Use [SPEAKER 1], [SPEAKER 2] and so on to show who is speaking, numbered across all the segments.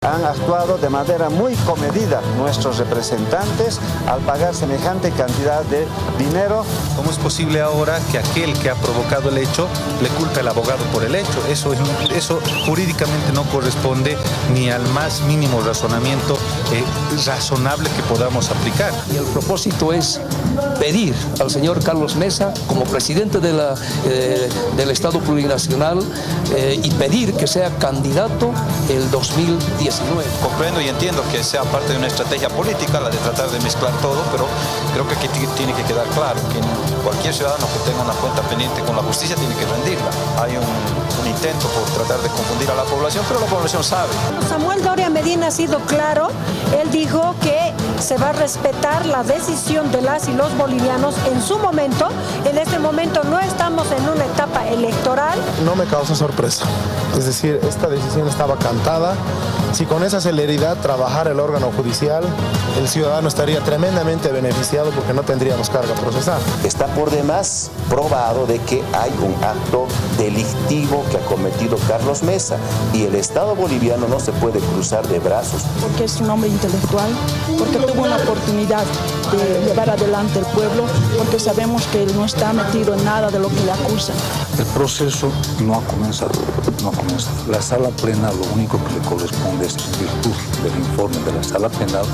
[SPEAKER 1] Han actuado de manera muy comedida nuestros representantes al pagar semejante cantidad de dinero.
[SPEAKER 2] ¿Cómo es posible ahora que aquel que ha provocado el hecho le culpe al abogado por el hecho? Eso jurídicamente no corresponde ni al más mínimo razonamiento razonable que podamos aplicar.
[SPEAKER 3] Y el propósito es pedir al señor Carlos Mesa, como presidente del Estado Plurinacional, y pedir que sea candidato el 2019.
[SPEAKER 4] Comprendo y entiendo que sea parte de una estrategia política, la de tratar de mezclar todo, pero creo que aquí tiene que quedar claro que cualquier ciudadano que tenga una cuenta pendiente con la justicia tiene que rendirla. Hay un intento por tratar de confundir a la población, pero la población sabe.
[SPEAKER 5] Samuel Doria Medina ha sido claro, él dijo que se va a respetar la decisión de las y los bolivianos en su momento. En este momento no estamos en una etapa electoral.
[SPEAKER 6] No me causa sorpresa, es decir, esta decisión estaba cantada. Si con esa celeridad trabajara el órgano judicial, el ciudadano estaría tremendamente beneficiado porque no tendríamos carga procesal.
[SPEAKER 7] Está por demás probado de que hay un acto delictivo que ha cometido Carlos Mesa y el Estado boliviano no se puede cruzar de brazos.
[SPEAKER 8] Porque es un hombre intelectual, porque tuvo una oportunidad de llevar adelante el pueblo, porque sabemos que él no está metido en nada de lo que le acusan.
[SPEAKER 9] El proceso no ha comenzado, La sala plena lo único que le corresponde es, en virtud del informe de la sala penal,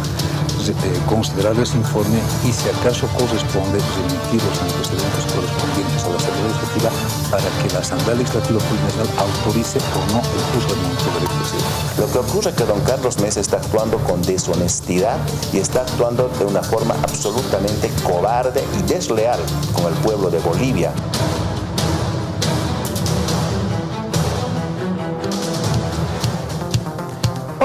[SPEAKER 9] considerar ese informe y, si acaso corresponde, remitir los antecedentes correspondientes a la Asamblea Legislativa para que la Asamblea Legislativa Plurinacional autorice o no el juzgamiento del presidente.
[SPEAKER 7] Lo que ocurre es que don Carlos Mesa está actuando con deshonestidad y está actuando de una forma absolutamente cobarde y desleal con el pueblo de Bolivia.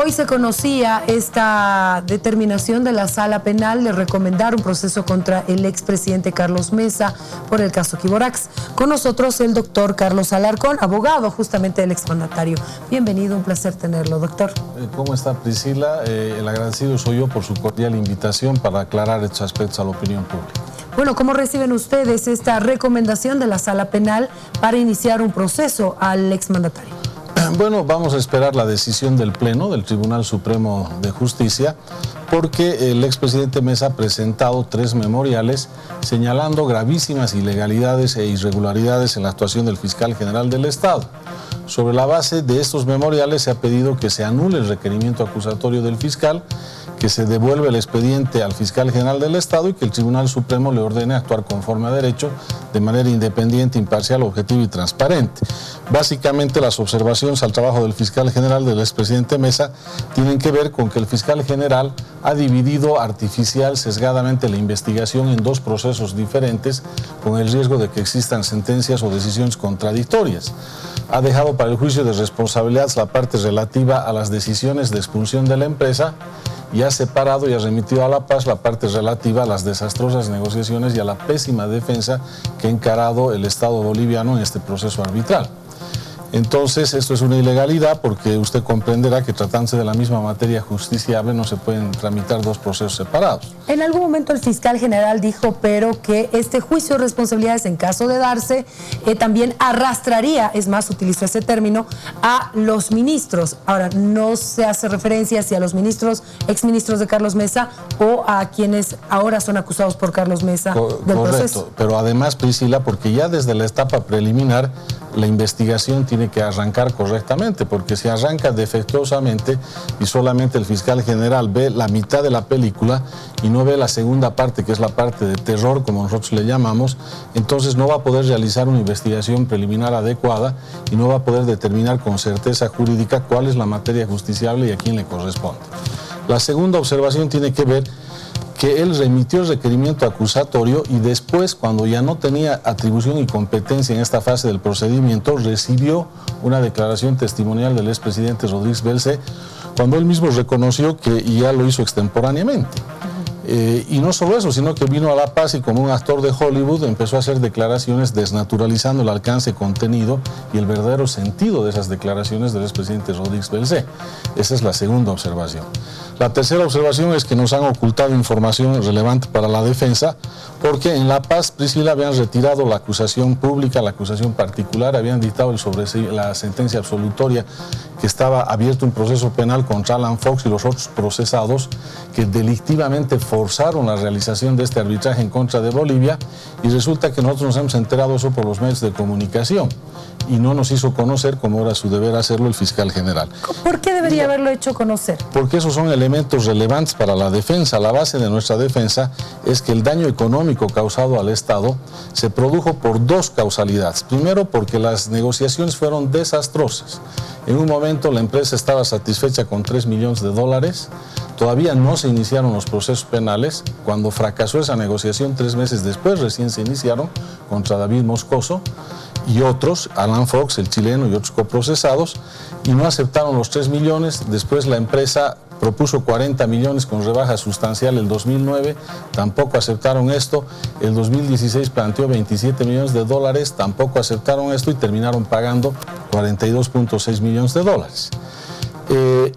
[SPEAKER 10] Hoy se conocía esta determinación de la Sala Penal de recomendar un proceso contra el expresidente Carlos Mesa por el caso Quiborax. Con nosotros el doctor Carlos Alarcón, abogado justamente del exmandatario. Bienvenido, un placer tenerlo, doctor.
[SPEAKER 11] ¿Cómo está, Priscila? El agradecido soy yo por su cordial invitación para aclarar estos aspectos a la opinión pública.
[SPEAKER 10] Bueno, ¿cómo reciben ustedes esta recomendación de la Sala Penal para iniciar un proceso al exmandatario?
[SPEAKER 11] Bueno, vamos a esperar la decisión del Pleno del Tribunal Supremo de Justicia, porque el expresidente Mesa ha presentado 3 memoriales señalando gravísimas ilegalidades e irregularidades en la actuación del fiscal general del Estado. Sobre la base de estos memoriales se ha pedido que se anule el requerimiento acusatorio del fiscal, que se devuelva el expediente al fiscal general del Estado y que el Tribunal Supremo le ordene actuar conforme a derecho, de manera independiente, imparcial, objetiva y transparente. Básicamente, las observaciones al trabajo del fiscal general del expresidente Mesa tienen que ver con que el fiscal general ha dividido artificial, sesgadamente la investigación en 2 procesos diferentes, con el riesgo de que existan sentencias o decisiones contradictorias. Ha dejado para el juicio de responsabilidad la parte relativa a las decisiones de expulsión de la empresa y ha separado y ha remitido a la paz la parte relativa a las desastrosas negociaciones y a la pésima defensa que ha encarado el Estado boliviano en este proceso arbitral. Entonces, esto es una ilegalidad porque usted comprenderá que tratándose de la misma materia justiciable no se pueden tramitar 2 procesos separados.
[SPEAKER 10] En algún momento el fiscal general dijo, pero que este juicio de responsabilidades, en caso de darse, también arrastraría, es más, utilizó ese término, a los ministros. Ahora, no se hace referencia si a los ministros, exministros de Carlos Mesa o a quienes ahora son acusados por Carlos Mesa del proceso.
[SPEAKER 11] Pero además, Priscila, porque ya desde la etapa preliminar la investigación tiene que arrancar correctamente, porque si arranca defectuosamente y solamente el fiscal general ve la mitad de la película y no ve la segunda parte, que es la parte de terror, como nosotros le llamamos, entonces no va a poder realizar una investigación preliminar adecuada y no va a poder determinar con certeza jurídica cuál es la materia justiciable y a quién le corresponde. La segunda observación tiene que ver que él remitió el requerimiento acusatorio y después, cuando ya no tenía atribución y competencia en esta fase del procedimiento, recibió una declaración testimonial del expresidente Rodríguez Belcé, cuando él mismo reconoció que ya lo hizo extemporáneamente. Y no solo eso, sino que vino a La Paz y como un actor de Hollywood empezó a hacer declaraciones desnaturalizando el alcance, contenido y el verdadero sentido de esas declaraciones del expresidente Rodríguez Belcé. Esa es la segunda observación. La tercera observación es que nos han ocultado información relevante para la defensa, porque en La Paz, Priscila, habían retirado la acusación pública, la acusación particular, habían dictado la sentencia absolutoria, que estaba abierto un proceso penal contra Alan Fox y los otros procesados que delictivamente forzaron la realización de este arbitraje en contra de Bolivia, y resulta que nosotros nos hemos enterado eso por los medios de comunicación y no nos hizo conocer, como era su deber hacerlo, el fiscal general.
[SPEAKER 10] ¿Por qué debería haberlo hecho conocer?
[SPEAKER 11] Porque esos son elementos relevantes para la defensa. La base de nuestra defensa es que el daño económico causado al Estado se produjo por dos causalidades. Primero, porque las negociaciones fueron desastrosas. En un momento la empresa estaba satisfecha con $3 millones, todavía no se iniciaron los procesos penales. Cuando fracasó esa negociación, 3 meses después recién se iniciaron contra David Moscoso y otros, Alan Fox, el chileno, y otros coprocesados, y no aceptaron los 3 millones. Después la empresa propuso 40 millones con rebaja sustancial el 2009, tampoco aceptaron esto. El 2016 planteó $27 millones, tampoco aceptaron esto y terminaron pagando $42.6 millones.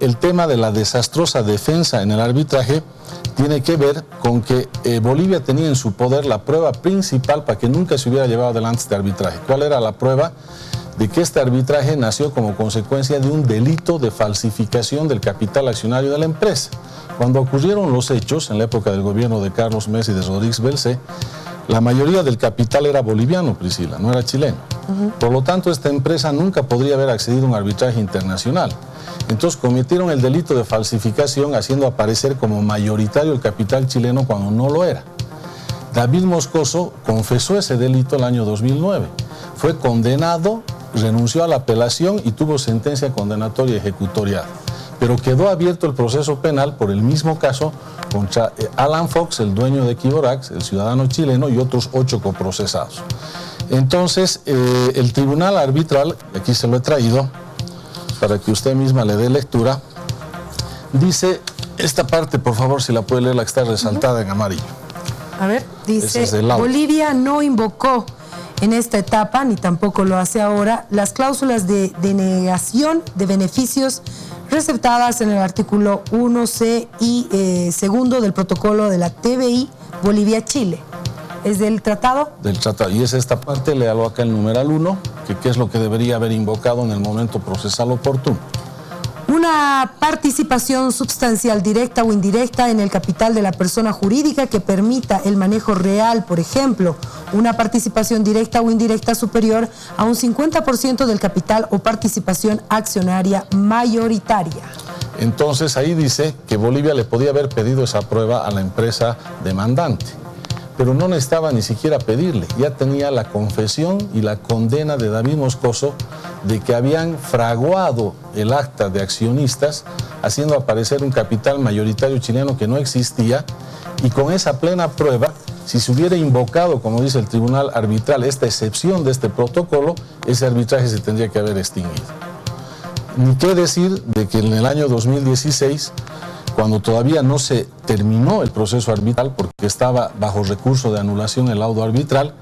[SPEAKER 11] El tema de la desastrosa defensa en el arbitraje tiene que ver con que Bolivia tenía en su poder la prueba principal para que nunca se hubiera llevado adelante este arbitraje. ¿Cuál era la prueba? De que este arbitraje nació como consecuencia de un delito de falsificación del capital accionario de la empresa. Cuando ocurrieron los hechos, en la época del gobierno de Carlos Mesa y de Rodríguez Belcé, la mayoría del capital era boliviano, Priscila, no era chileno. Por lo tanto, esta empresa nunca podría haber accedido a un arbitraje internacional. Entonces cometieron el delito de falsificación haciendo aparecer como mayoritario el capital chileno cuando no lo era. David Moscoso confesó ese delito el año 2009. Fue condenado, renunció a la apelación y tuvo sentencia condenatoria ejecutoriada. Pero quedó abierto el proceso penal por el mismo caso contra Alan Fox, el dueño de Equivorax, el ciudadano chileno, y otros 8 coprocesados. Entonces, el tribunal arbitral, aquí se lo he traído para que usted misma le dé lectura, dice esta parte, por favor, si la puede leer, la que está resaltada en amarillo.
[SPEAKER 10] A ver, dice, Bolivia no invocó en esta etapa, ni tampoco lo hace ahora, las cláusulas de denegación de beneficios receptadas en el artículo 1C y segundo del protocolo de la TBI Bolivia-Chile. ¿Es del tratado?
[SPEAKER 11] Del tratado. Y es esta parte, léalo acá el numeral 1, que qué es lo que debería haber invocado en el momento procesal oportuno.
[SPEAKER 10] Una participación sustancial directa o indirecta en el capital de la persona jurídica que permita el manejo real, por ejemplo, una participación directa o indirecta superior a un 50% del capital o participación accionaria mayoritaria.
[SPEAKER 11] Entonces ahí dice que Bolivia le podía haber pedido esa prueba a la empresa demandante, pero no necesitaba ni siquiera pedirle, ya tenía la confesión y la condena de David Moscoso de que habían fraguado el acta de accionistas, haciendo aparecer un capital mayoritario chileno que no existía, y con esa plena prueba, si se hubiera invocado, como dice el tribunal arbitral, esta excepción de este protocolo, ese arbitraje se tendría que haber extinguido. Ni qué decir de que en el año 2016, cuando todavía no se terminó el proceso arbitral, porque estaba bajo recurso de anulación el laudo arbitral,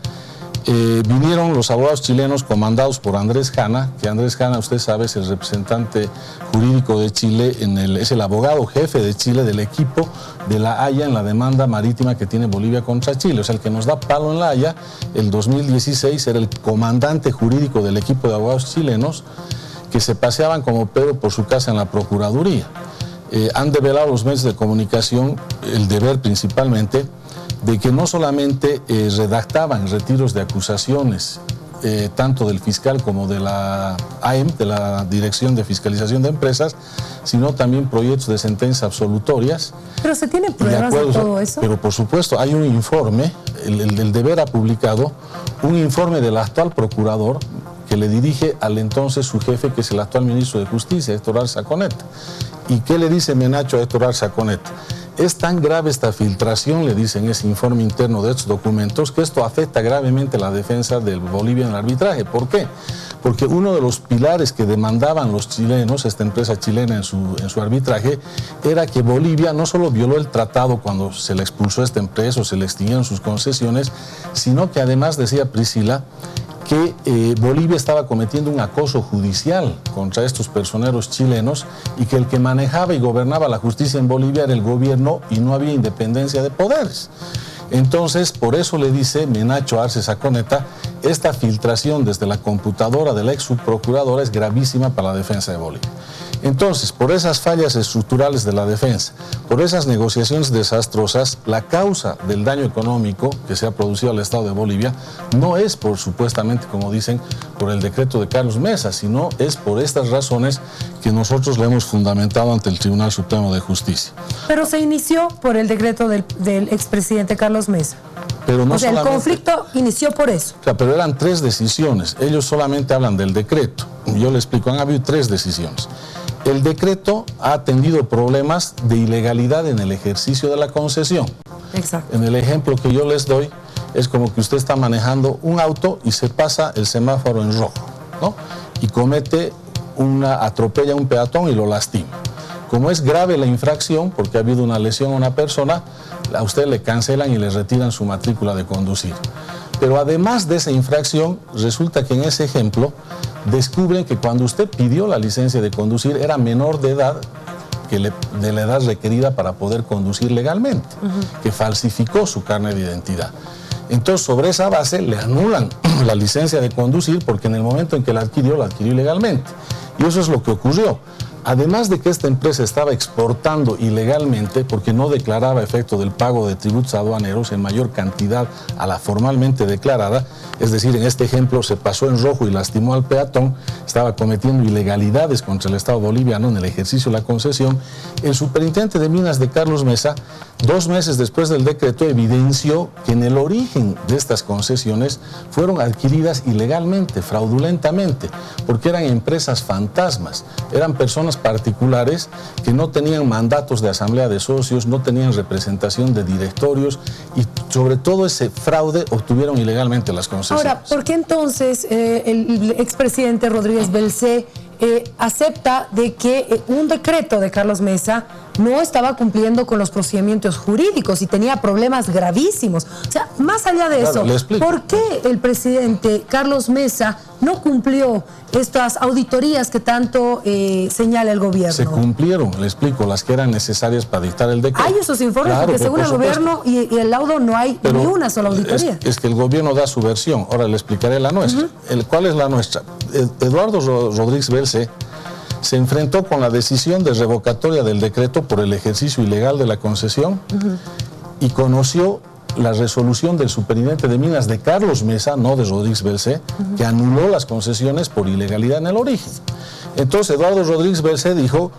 [SPEAKER 11] vinieron los abogados chilenos comandados por Andrés Jana, que Andrés Jana, usted sabe, es el representante jurídico de Chile, es el abogado jefe de Chile del equipo de La Haya en la demanda marítima que tiene Bolivia contra Chile. O sea, el que nos da palo en La Haya, el 2016 era el comandante jurídico del equipo de abogados chilenos que se paseaban como Pedro por su casa en la Procuraduría. Han develado los medios de comunicación el deber principalmente de que no solamente redactaban retiros de acusaciones, tanto del fiscal como de la AEM, de la Dirección de Fiscalización de Empresas, sino también proyectos de sentencias absolutorias.
[SPEAKER 10] ¿Pero se tienen pruebas de todo eso?
[SPEAKER 11] Pero por supuesto, hay un informe, el deber ha publicado un informe del actual procurador que le dirige al entonces su jefe, que es el actual ministro de Justicia, Héctor Arza Coneta. ¿Y qué le dice Menacho a Héctor Arza Coneta? Es tan grave esta filtración, le dicen ese informe interno de estos documentos, que esto afecta gravemente la defensa de Bolivia en el arbitraje. ¿Por qué? porque uno de los pilares que demandaban los chilenos, esta empresa chilena en su arbitraje, era que Bolivia no solo violó el tratado cuando se le expulsó a esta empresa o se le extinguieron sus concesiones, sino que además, decía Priscila, que Bolivia estaba cometiendo un acoso judicial contra estos personeros chilenos y que el que manejaba y gobernaba la justicia en Bolivia era el gobierno y no había independencia de poderes. Entonces, por eso le dice Menacho Arce Saconeta, esta filtración desde la computadora de la ex subprocuradora es gravísima para la defensa de Bolivia. Entonces, por esas fallas estructurales de la defensa, por esas negociaciones desastrosas, la causa del daño económico que se ha producido al Estado de Bolivia no es por, supuestamente, como dicen, por el decreto de Carlos Mesa, sino es por estas razones que nosotros le hemos fundamentado ante el Tribunal Supremo de Justicia.
[SPEAKER 10] Pero se inició por el decreto del expresidente Carlos Mesa.
[SPEAKER 11] Pero no, o sea,
[SPEAKER 10] el conflicto inició por eso.
[SPEAKER 11] O sea, pero eran 3 decisiones. Ellos solamente hablan del decreto. Yo le explico, han habido 3 decisiones. El decreto ha atendido problemas de ilegalidad en el ejercicio de la concesión.
[SPEAKER 10] Exacto.
[SPEAKER 11] En el ejemplo que yo les doy, es como que usted está manejando un auto y se pasa el semáforo en rojo, ¿no? Y atropella a un peatón y lo lastima. Como es grave la infracción, porque ha habido una lesión a una persona, a usted le cancelan y le retiran su matrícula de conducir. Pero además de esa infracción, resulta que en ese ejemplo descubren que cuando usted pidió la licencia de conducir era menor de edad de la edad requerida para poder conducir legalmente, que falsificó su carnet de identidad. Entonces, sobre esa base le anulan la licencia de conducir porque en el momento en que la adquirió ilegalmente. Y eso es lo que ocurrió. Además de que esta empresa estaba exportando ilegalmente porque no declaraba efecto del pago de tributos aduaneros en mayor cantidad a la formalmente declarada, es decir, en este ejemplo se pasó en rojo y lastimó al peatón, estaba cometiendo ilegalidades contra el Estado boliviano en el ejercicio de la concesión, el superintendente de Minas de Carlos Mesa, 2 meses después del decreto, evidenció que en el origen de estas concesiones fueron adquiridas ilegalmente, fraudulentamente, porque eran empresas fantasmas, eran personas particulares que no tenían mandatos de asamblea de socios, no tenían representación de directorios y sobre todo ese fraude obtuvieron ilegalmente las concesiones.
[SPEAKER 10] Ahora, ¿por qué entonces el expresidente Rodríguez Belcé acepta de que un decreto de Carlos Mesa no estaba cumpliendo con los procedimientos jurídicos y tenía problemas gravísimos? O sea, más allá de eso, ¿por qué el presidente Carlos Mesa no cumplió estas auditorías que tanto señala el gobierno?
[SPEAKER 11] Se cumplieron, le explico, las que eran necesarias para dictar el decreto.
[SPEAKER 10] Hay esos informes, claro, porque según el gobierno y el laudo no hay ni una sola auditoría.
[SPEAKER 11] Es que el gobierno da su versión, ahora le explicaré la nuestra. ¿Cuál es la nuestra? Eduardo Rodríguez Belcé se enfrentó con la decisión de revocatoria del decreto por el ejercicio ilegal de la concesión y conoció la resolución del superintendente de Minas de Carlos Mesa, no de Rodríguez Belcé, que anuló las concesiones por ilegalidad en el origen. Entonces Eduardo Rodríguez Belcé dijo,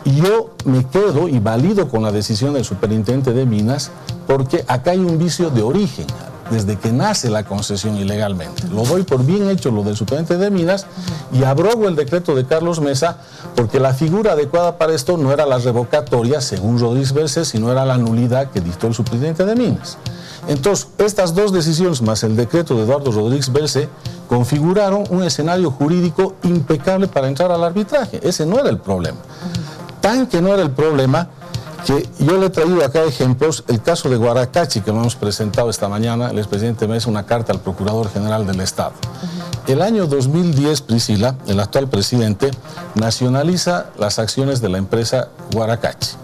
[SPEAKER 11] yo me quedo y valido con la decisión del superintendente de Minas porque acá hay un vicio de origen, desde que nace la concesión ilegalmente. Lo doy por bien hecho lo del superintendente de Minas y abrogo el decreto de Carlos Mesa porque la figura adecuada para esto no era la revocatoria, según Rodríguez Belcé, sino era la nulidad que dictó el superintendente de Minas. Entonces, estas 2 decisiones más el decreto de Eduardo Rodríguez Belcé configuraron un escenario jurídico impecable para entrar al arbitraje. Ese no era el problema. Tan que no era el problema que yo le he traído acá ejemplos, el caso de Guaracachi, que lo hemos presentado esta mañana, el expresidente Mesa una carta al Procurador General del Estado. El año 2010, Priscila, el actual presidente, nacionaliza las acciones de la empresa Guaracachi,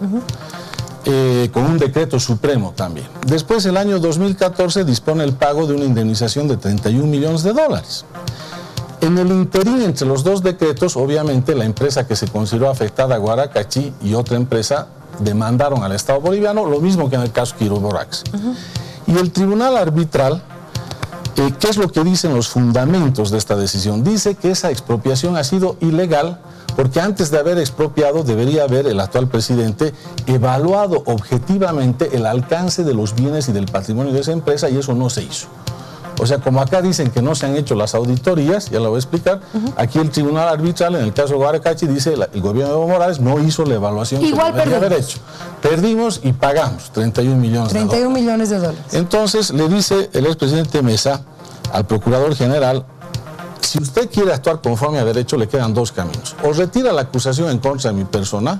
[SPEAKER 11] con un decreto supremo también. Después, el año 2014, dispone el pago de una indemnización de $31 millones. En el interín entre los 2 decretos, obviamente, la empresa que se consideró afectada, Guaracachi, y otra empresa, demandaron al Estado boliviano, lo mismo que en el caso Quiro Borax. Y el tribunal arbitral, ¿qué es lo que dicen los fundamentos de esta decisión? Dice que esa expropiación ha sido ilegal porque antes de haber expropiado debería haber el actual presidente evaluado objetivamente el alcance de los bienes y del patrimonio de esa empresa y eso no se hizo. O sea, como acá dicen que no se han hecho las auditorías, ya lo voy a explicar, aquí el tribunal arbitral, en el caso de Guaracachi, dice el gobierno de Evo Morales no hizo la evaluación que debería haber hecho. Perdimos y pagamos $31 millones. $31
[SPEAKER 10] millones.
[SPEAKER 11] Entonces le dice el expresidente Mesa al Procurador General, si usted quiere actuar conforme a derecho, le quedan dos caminos. O retira la acusación en contra de mi persona,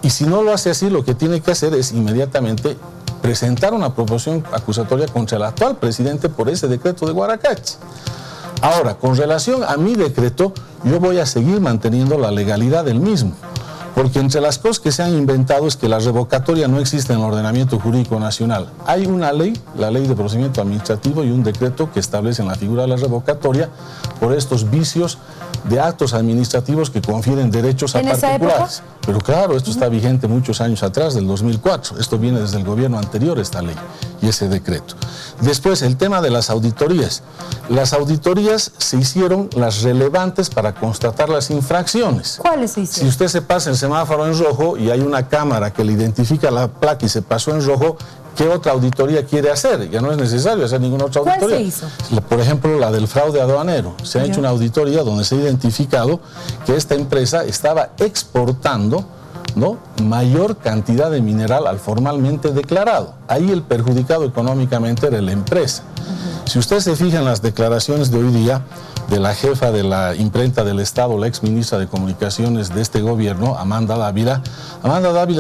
[SPEAKER 11] y si no lo hace así, lo que tiene que hacer es inmediatamente presentar una proposición acusatoria contra el actual presidente por ese decreto de Guaracachi. Ahora, con relación a mi decreto, yo voy a seguir manteniendo la legalidad del mismo, porque entre las cosas que se han inventado es que la revocatoria no existe en el ordenamiento jurídico nacional. Hay una ley, la Ley de Procedimiento Administrativo, y un decreto que establecen la figura de la revocatoria por estos vicios de actos administrativos que confieren derechos a particulares. Pero claro, esto está vigente muchos años atrás, del 2004. Esto viene desde el gobierno anterior, esta ley y ese decreto. Después, el tema de las auditorías. Las auditorías se hicieron las relevantes para constatar las infracciones.
[SPEAKER 10] ¿Cuáles se hicieron?
[SPEAKER 11] Si usted se pasa el semáforo en rojo y hay una cámara que le identifica la placa y se pasó en rojo, ¿qué otra auditoría quiere hacer? Ya no es necesario hacer ninguna otra auditoría.
[SPEAKER 10] ¿Cuál se hizo?
[SPEAKER 11] Por ejemplo, la del fraude aduanero. Se ha hecho una auditoría donde se ha identificado que esta empresa estaba exportando, ¿no?, mayor cantidad de mineral al formalmente declarado. Ahí el perjudicado económicamente era la empresa. Si usted se fija en las declaraciones de hoy día de la jefa de la imprenta del Estado, la ex ministra de Comunicaciones de este gobierno, Amanda Dávila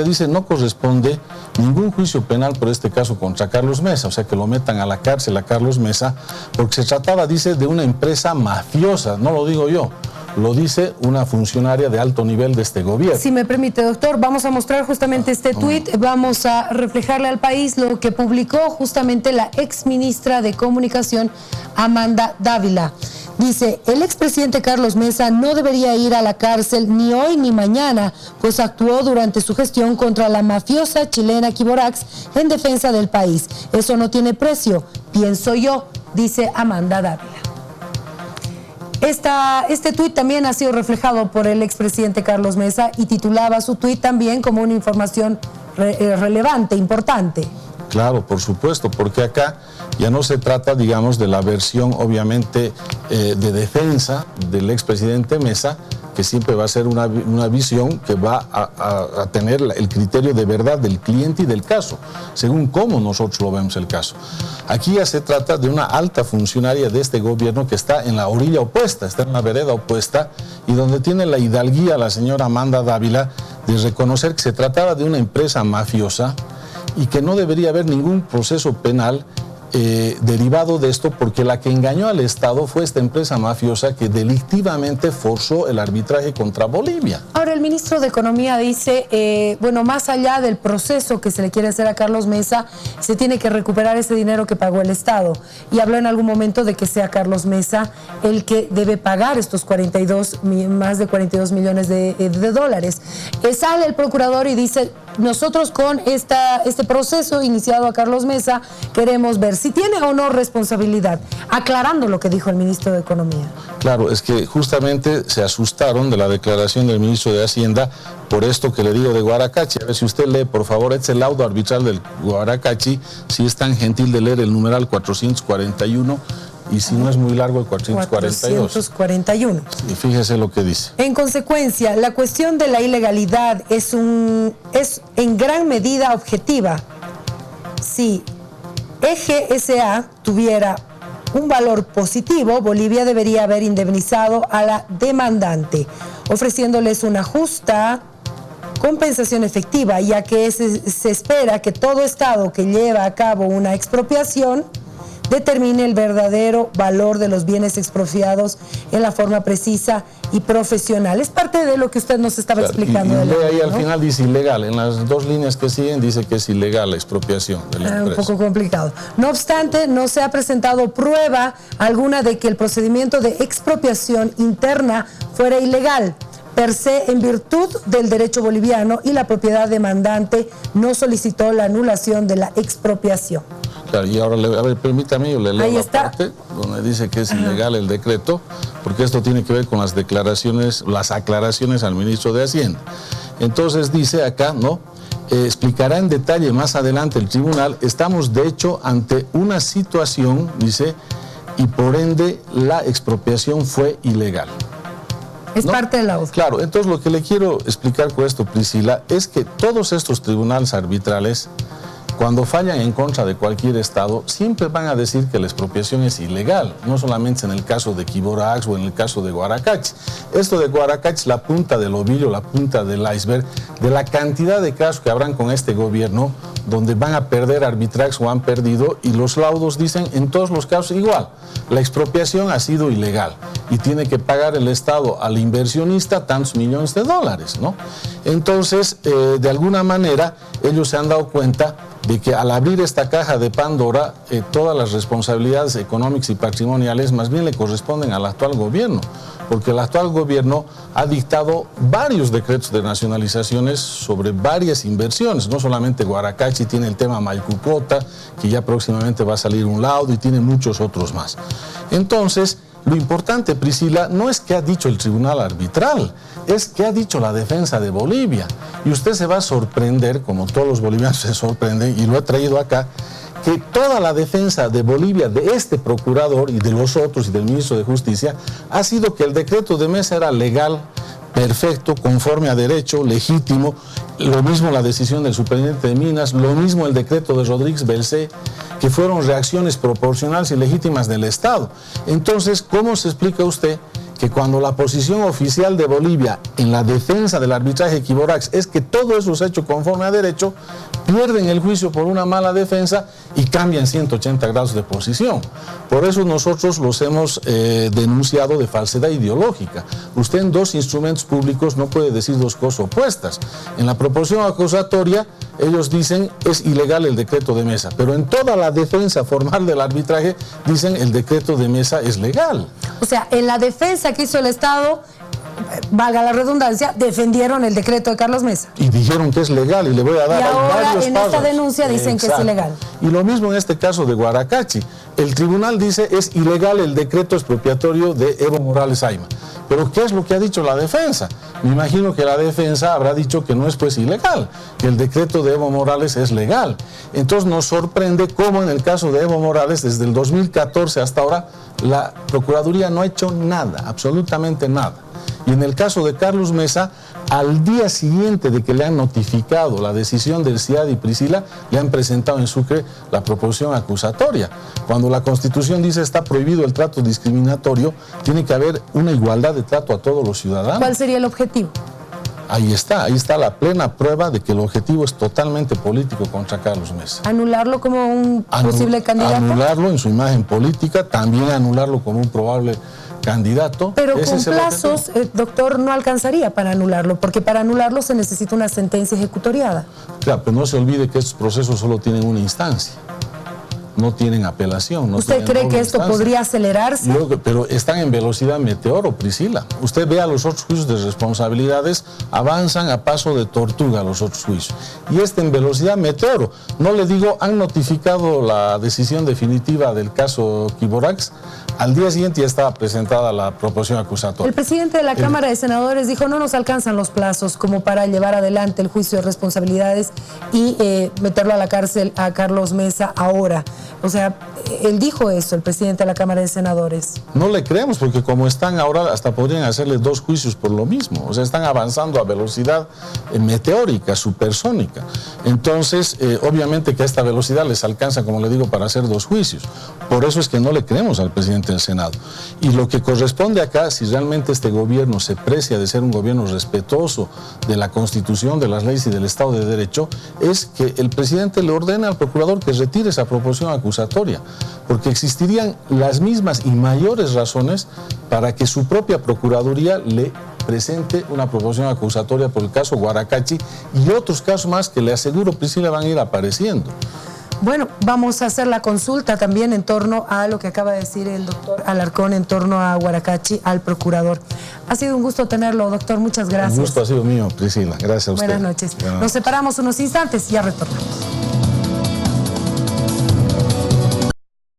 [SPEAKER 11] dice: no corresponde ningún juicio penal por este caso contra Carlos Mesa, o sea, que lo metan a la cárcel a Carlos Mesa, porque se trataba, dice, de una empresa mafiosa. No lo digo yo, lo dice una funcionaria de alto nivel de este gobierno.
[SPEAKER 10] Si me permite, doctor, vamos a mostrar justamente este tuit, vamos a reflejarle al país lo que publicó justamente la ex ministra de Comunicación, Amanda Dávila. Dice: el expresidente Carlos Mesa no debería ir a la cárcel ni hoy ni mañana, pues actuó durante su gestión contra la mafiosa chilena Quiborax en defensa del país. Eso no tiene precio, pienso yo, dice Amanda Dávila. Este tuit también ha sido reflejado por el expresidente Carlos Mesa y titulaba su tuit también como una información relevante, importante.
[SPEAKER 11] Claro, por supuesto, porque acá ya no se trata, digamos, de la versión, obviamente, de defensa del expresidente Mesa, que siempre va a ser una visión que va a tener el criterio de verdad del cliente y del caso, según cómo nosotros lo vemos el caso. Aquí ya se trata de una alta funcionaria de este gobierno que está en la orilla opuesta, está en la vereda opuesta, y donde tiene la hidalguía la señora Amanda Dávila de reconocer que se trataba de una empresa mafiosa y que no debería haber ningún proceso penal derivado de esto, porque la que engañó al Estado fue esta empresa mafiosa que delictivamente forzó el arbitraje contra Bolivia.
[SPEAKER 10] Ahora, el ministro de Economía dice, bueno, más allá del proceso que se le quiere hacer a Carlos Mesa, se tiene que recuperar ese dinero que pagó el Estado. Y habló en algún momento de que sea Carlos Mesa el que debe pagar estos más de 42 millones de dólares. Sale el procurador y dice: nosotros con este proceso iniciado a Carlos Mesa queremos ver si tiene o no responsabilidad, aclarando lo que dijo el ministro de Economía.
[SPEAKER 11] Claro, es que justamente se asustaron de la declaración del ministro de Hacienda por esto que le digo de Guaracachi. A ver si usted lee, por favor, este laudo arbitral del Guaracachi, si es tan gentil de leer el numeral 441, y si no es muy largo, el 442.
[SPEAKER 10] 441.
[SPEAKER 11] Y fíjese lo que dice.
[SPEAKER 10] En consecuencia, la cuestión de la ilegalidad es en gran medida objetiva. Si EGSA tuviera un valor positivo, Bolivia debería haber indemnizado a la demandante, ofreciéndoles una justa compensación efectiva, ya que se espera que todo Estado que lleva a cabo una expropiación determine el verdadero valor de los bienes expropiados en la forma precisa y profesional. Es parte de lo que usted nos estaba explicando.
[SPEAKER 11] Y ahí al final dice ilegal. En las dos líneas que siguen dice que es ilegal la expropiación de la empresa.
[SPEAKER 10] Un poco complicado. No obstante, no se ha presentado prueba alguna de que el procedimiento de expropiación interna fuera ilegal per se, en virtud del derecho boliviano, y la propiedad demandante no solicitó la anulación de la expropiación.
[SPEAKER 11] Claro, y ahora, a ver, permítame, yo le leo la parte donde dice que es ilegal el decreto, porque esto tiene que ver con las declaraciones, las aclaraciones al ministro de Hacienda. Entonces dice acá, ¿no? Explicará en detalle más adelante el tribunal: estamos de hecho ante una situación, dice, y por ende la expropiación fue ilegal.
[SPEAKER 10] Es parte de la OSCE.
[SPEAKER 11] Claro, entonces lo que le quiero explicar con esto, Priscila, es que todos estos tribunales arbitrales cuando fallan en contra de cualquier Estado, siempre van a decir que la expropiación es ilegal, no solamente en el caso de Quiborax o en el caso de Guaracachi. Esto de Guaracachi es la punta del ovillo, la punta del iceberg, de la cantidad de casos que habrán con este gobierno, donde van a perder arbitrajes o han perdido, y los laudos dicen en todos los casos igual. La expropiación ha sido ilegal y tiene que pagar el Estado al inversionista tantos millones de dólares, ¿no? Entonces, de alguna manera, ellos se han dado cuenta de que al abrir esta caja de Pandora, todas las responsabilidades económicas y patrimoniales más bien le corresponden al actual gobierno, porque el actual gobierno ha dictado varios decretos de nacionalizaciones sobre varias inversiones, no solamente Guaracachi, tiene el tema Maycucota, que ya próximamente va a salir un laudo, y tiene muchos otros más. Entonces, lo importante, Priscila, no es qué ha dicho el tribunal arbitral, es qué ha dicho la defensa de Bolivia. Y usted se va a sorprender, como todos los bolivianos se sorprenden, y lo he traído acá, que toda la defensa de Bolivia, de este procurador y de los otros y del ministro de Justicia, ha sido que el decreto de Mesa era legal, perfecto, conforme a derecho, legítimo. Lo mismo la decisión del superintendente de Minas, lo mismo el decreto de Rodríguez Belcé, que fueron reacciones proporcionales y legítimas del Estado. Entonces, ¿cómo se explica usted que cuando la posición oficial de Bolivia en la defensa del arbitraje de Quiborax es que todo eso se ha hecho conforme a derecho, pierden el juicio por una mala defensa y cambian 180 grados de posición? Por eso nosotros los hemos denunciado de falsedad ideológica. Usted en dos instrumentos públicos no puede decir dos cosas opuestas. En la proposición acusatoria ellos dicen es ilegal el decreto de Mesa, pero en toda la defensa formal del arbitraje dicen el decreto de Mesa es legal.
[SPEAKER 10] O sea, en la defensa que hizo el Estado, valga la redundancia, defendieron el decreto de Carlos Mesa.
[SPEAKER 11] Y dijeron que es legal, y le voy a dar
[SPEAKER 10] varios pasos. Y ahora en esta denuncia dicen
[SPEAKER 11] Exacto.
[SPEAKER 10] que es ilegal.
[SPEAKER 11] Y lo mismo en este caso de Guaracachi. El tribunal dice es ilegal el decreto expropiatorio de Evo Morales Ayma. Pero ¿qué es lo que ha dicho la defensa? Me imagino que la defensa habrá dicho que no es pues ilegal, que el decreto de Evo Morales es legal. Entonces nos sorprende cómo en el caso de Evo Morales, desde el 2014 hasta ahora, la Procuraduría no ha hecho nada, absolutamente nada. Y en el caso de Carlos Mesa, al día siguiente de que le han notificado la decisión del CIAD y Priscila, le han presentado en Sucre la proposición acusatoria. Cuando la Constitución dice está prohibido el trato discriminatorio, tiene que haber una igualdad de trato a todos los ciudadanos.
[SPEAKER 10] ¿Cuál sería el objetivo?
[SPEAKER 11] Ahí está la plena prueba de que el objetivo es totalmente político contra Carlos Mesa.
[SPEAKER 10] ¿Anularlo como un posible candidato?
[SPEAKER 11] Anularlo en su imagen política, también anularlo como un probable candidato.
[SPEAKER 10] Pero con plazos, doctor, no alcanzaría para anularlo, porque para anularlo se necesita una sentencia ejecutoriada.
[SPEAKER 11] Claro, pero no se olvide que estos procesos solo tienen una instancia. No tienen apelación. No
[SPEAKER 10] ¿Usted cree que esto podría acelerarse?
[SPEAKER 11] Pero están en velocidad meteoro, Priscila. Usted vea los otros juicios de responsabilidades, avanzan a paso de tortuga los otros juicios. Y este en velocidad meteoro. No le digo, han notificado la decisión definitiva del caso Quiborax. Al día siguiente ya estaba presentada la proposición acusatoria.
[SPEAKER 10] El presidente de la Cámara de Senadores dijo no nos alcanzan los plazos como para llevar adelante el juicio de responsabilidades y meterlo a la cárcel a Carlos Mesa ahora. O sea, él dijo eso, el presidente de la Cámara de Senadores.
[SPEAKER 11] No le creemos, porque como están ahora, hasta podrían hacerle 2 juicios por lo mismo. O sea, están avanzando a velocidad meteórica, supersónica. Entonces, obviamente que a esta velocidad les alcanza, como le digo, para hacer 2 juicios. Por eso es que no le creemos al presidente del Senado. Y lo que corresponde acá, si realmente este gobierno se precia de ser un gobierno respetuoso de la Constitución, de las leyes y del Estado de Derecho, es que el presidente le ordene al procurador que retire esa proposición acusatoria, porque existirían las mismas y mayores razones para que su propia Procuraduría le presente una proposición acusatoria por el caso Guaracachi y otros casos más que le aseguro, Priscila, van a ir apareciendo.
[SPEAKER 10] Bueno, vamos a hacer la consulta también en torno a lo que acaba de decir el doctor Alarcón en torno a Guaracachi, al procurador. Ha sido un gusto tenerlo, doctor, muchas gracias.
[SPEAKER 11] El gusto ha sido mío, Priscila. Gracias a usted.
[SPEAKER 10] Buenas noches. Nos separamos unos instantes y ya retornamos.